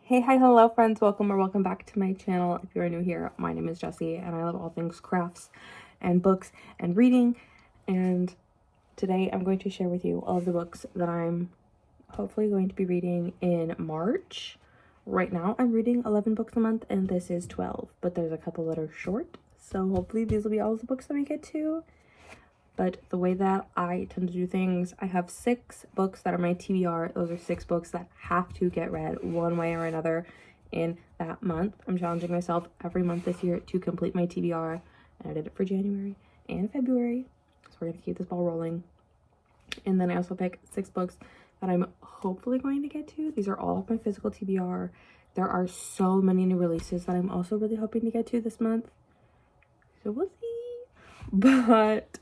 Hey, hi, hello friends, welcome back to my channel. If you're new here, my name is Jessie and I love all things crafts and books and reading, and today I'm going to share with you all of the books that I'm hopefully going to be reading in March. Right now I'm reading 11 books a month and this is 12, but there's a couple that are short, so hopefully these will be all of the books that we get to. But the way that I tend to do things, I have 6 books that are my TBR. Those are 6 books that have to get read one way or another in that month. I'm challenging myself every month this year to complete my TBR, and I did it for January and February. So we're going to keep this ball rolling. And then I also pick 6 books that I'm hopefully going to get to. These are all of my physical TBR. There are so many new releases that I'm also really hoping to get to this month. So we'll see. But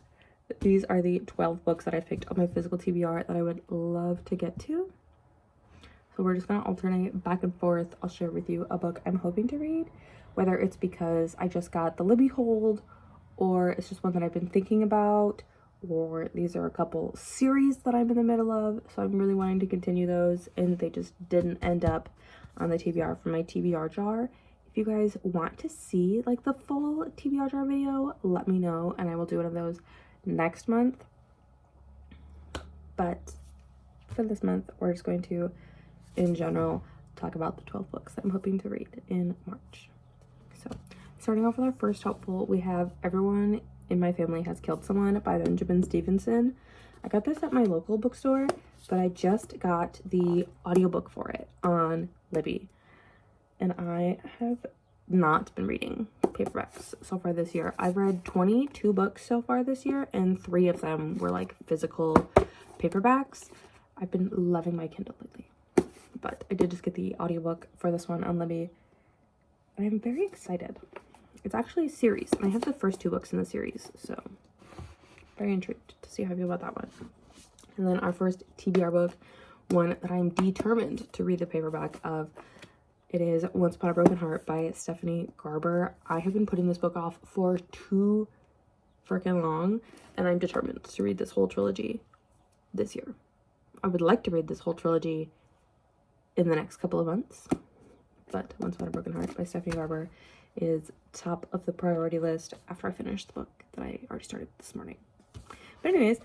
these are the 12 books that I picked on my physical TBR that I would love to get to. So we're just going to alternate back and forth. I'll share with you a book I'm hoping to read, whether it's because I just got the Libby hold, or it's just one that I've been thinking about, or these are a couple series that I'm in the middle of, so I'm really wanting to continue those, and they just didn't end up on the TBR from my TBR jar. If you guys want to see like the full TBR jar video, let me know, and I will do one of those next month. But for this month, we're just going to, in general, talk about the 12 books that I'm hoping to read in March. So starting off with our first hopeful, we have Everyone in My Family Has Killed Someone by Benjamin Stevenson. I got this at my local bookstore, but I just got the audiobook for it on Libby, and I have not been reading paperbacks so far this year. I've read 22 books so far this year, and 3 of them were like physical paperbacks. I've been loving my Kindle lately, but I did just get the audiobook for this one on Libby, and I'm very excited. It's actually a series, and I have the first 2 books in the series, so very intrigued to see how I feel about that one. And then our first TBR book, one that I'm determined to read the paperback of, it is Once Upon a Broken Heart by Stephanie Garber. I have been putting this book off for too freaking long, and I'm determined to read this whole trilogy this year. I would like to read this whole trilogy in the next couple of months, but Once Upon a Broken Heart by Stephanie Garber is top of the priority list after I finish the book that I already started this morning. But anyways,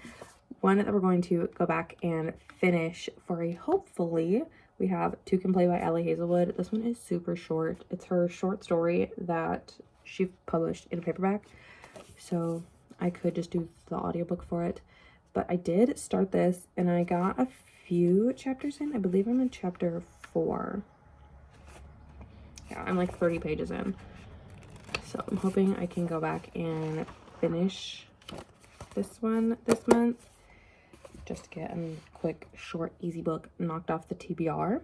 one that we're going to go back and finish for a hopefully, we have Two Can Play by Allie Hazelwood. This one is super short. It's her short story that she published in a paperback, so I could just do the audiobook for it. But I did start this, and I got a few chapters in. I believe I'm in chapter 4. Yeah, I'm like 30 pages in. So I'm hoping I can go back and finish this one this month, just to get a quick, short, easy book knocked off the TBR.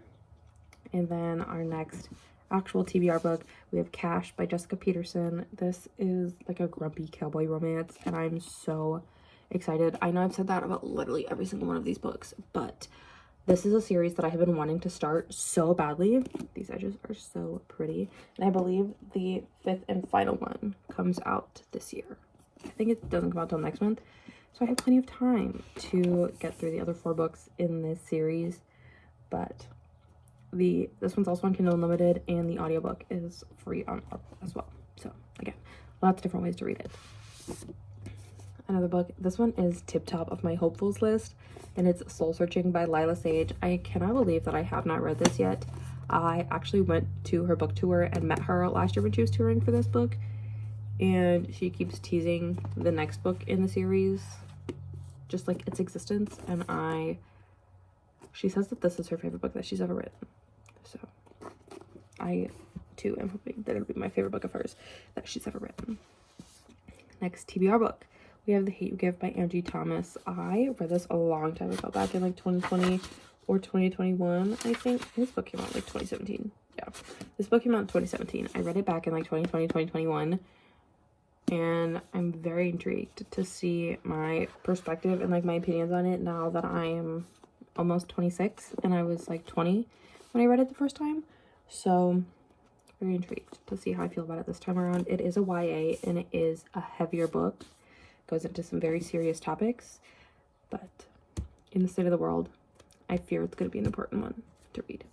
And then our next actual TBR book, we have Cash by Jessica Peterson. This is like a grumpy cowboy romance, and I'm so excited. I know I've said that about literally every single one of these books, but this is a series that I have been wanting to start so badly. These edges are so pretty, and I believe the 5th and final one comes out this year. I think it doesn't come out till next month, so I have plenty of time to get through the other 4 books in this series. But this one's also on Kindle Unlimited, and the audiobook is free on as well. So again, lots of different ways to read it. Another book, this one is tip top of my hopefuls list, and it's Soul Searching by Lila Sage. I cannot believe that I have not read this yet. I actually went to her book tour and met her last year when she was touring for this book, and she keeps teasing the next book in the series, just like its existence, and she says that this is her favorite book that she's ever written. So I too am hoping that it'll be my favorite book of hers that she's ever written. Next TBR book, we have The Hate You Give by Angie Thomas. I read this a long time ago, back in like 2020 or 2021, I think. This book came out like 2017. Yeah, this book came out in 2017. I read it back in like 2020, 2021. And I'm very intrigued to see my perspective and like my opinions on it now that I am almost 26 and I was like 20 when I read it the first time. So very intrigued to see how I feel about it this time around. It is a YA, and it is a heavier book. It goes into some very serious topics, but in the state of the world, I fear it's going to be an important one to read.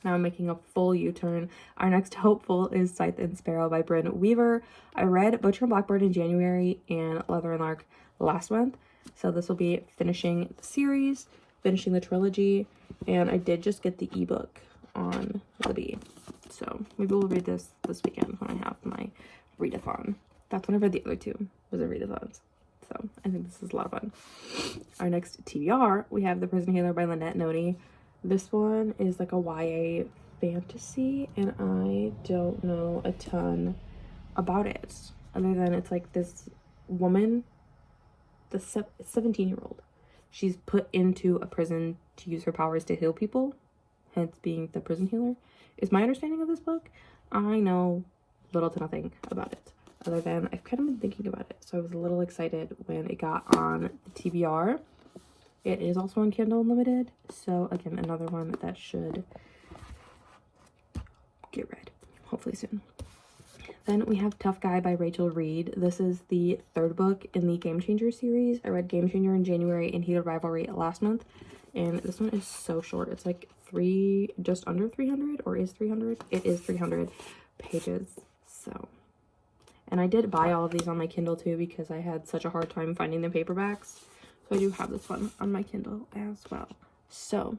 Now I'm making a full U-turn. Our next hopeful is Scythe and Sparrow by Bryn Weaver. I read Butcher and Blackbird in January and Leather and Lark last month. So this will be finishing the series, finishing the trilogy, and I did just get the ebook on Libby. So maybe we'll read this weekend when I have my readathon. That's whenever the other two was a readathons. So I think this is a lot of fun. Our next TBR, we have The Prison Healer by Lynette Noni. This one is like a YA fantasy, and I don't know a ton about it, other than it's like this woman, the 17-year-old. She's put into a prison to use her powers to heal people, hence being the prison healer, is my understanding of this book. I know little to nothing about it, other than I've kind of been thinking about it, so I was a little excited when it got on the TBR. It is also on Kindle Unlimited, so again, another one that should get read, hopefully soon. Then we have Tough Guy by Rachel Reed. This is the third book in the Game Changer series. I read Game Changer in January and Heated Rivalry last month, and this one is so short. It's like just under 300, or is 300? It is 300 pages, so. And I did buy all of these on my Kindle too because I had such a hard time finding the paperbacks. So I do have this one on my Kindle as well. So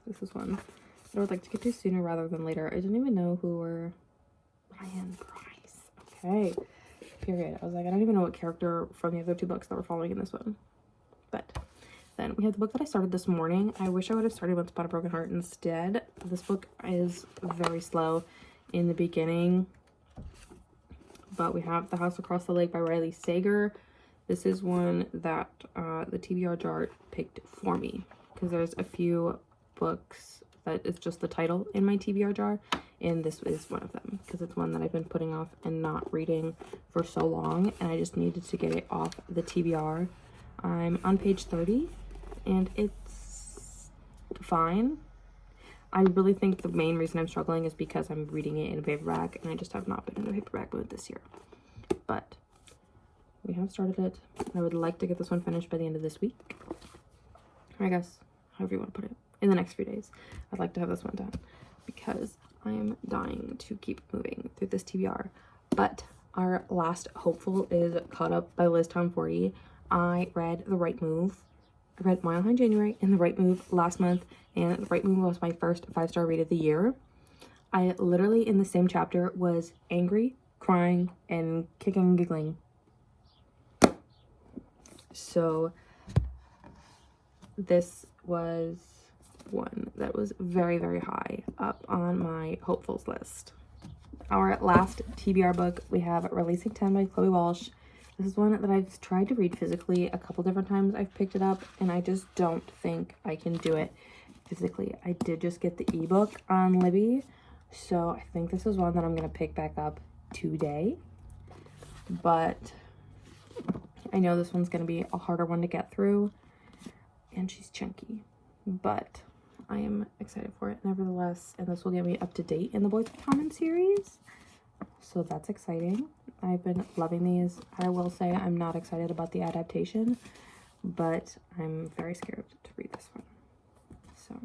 this is one that I would like to get to sooner rather than later. I didn't even know who were Ryan Price. Okay. Period. I was like, I don't even know what character from the other two books that we're following in this one. But then we have the book that I started this morning. I wish I would have started Once Upon a Broken Heart instead. This book is very slow in the beginning. But we have The House Across the Lake by Riley Sager. This is one that the TBR jar picked for me, because there's a few books that it's just the title in my TBR jar, and this is one of them, because it's one that I've been putting off and not reading for so long, and I just needed to get it off the TBR. I'm on page 30, and it's fine. I really think the main reason I'm struggling is because I'm reading it in a paperback, and I just have not been in a paperback mood this year. But we have started it. I would like to get this one finished by the end of this week. I guess, however you want to put it. In the next few days, I'd like to have this one done, because I am dying to keep moving through this TBR. But our last hopeful is Caught Up by Liz Tomforty. I read The Right Move. I read Mile High in January and The Right Move last month, and The Right Move was my first 5-star read of the year. I literally, in the same chapter, was angry, crying, and kicking and giggling. So this was one that was very, very high up on my hopefuls list. Our last TBR book, we have Releasing 10 by Chloe Walsh. This is one that I've tried to read physically a couple different times. I've picked it up, and I just don't think I can do it physically. I did just get the ebook on Libby, so I think this is one that I'm going to pick back up today. But I know this one's going to be a harder one to get through, and she's chunky, but I am excited for it nevertheless, and this will get me up to date in the Boys of Common series, so that's exciting. I've been loving these. I will say I'm not excited about the adaptation, but I'm very scared to read this one. So,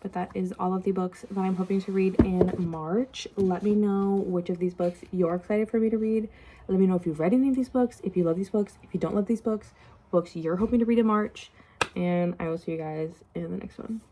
but that is all of the books that I'm hoping to read in March. Let me know which of these books you're excited for me to read. Let me know if you've read any of these books, if you love these books, if you don't love these books, books you're hoping to read in March, and I will see you guys in the next one.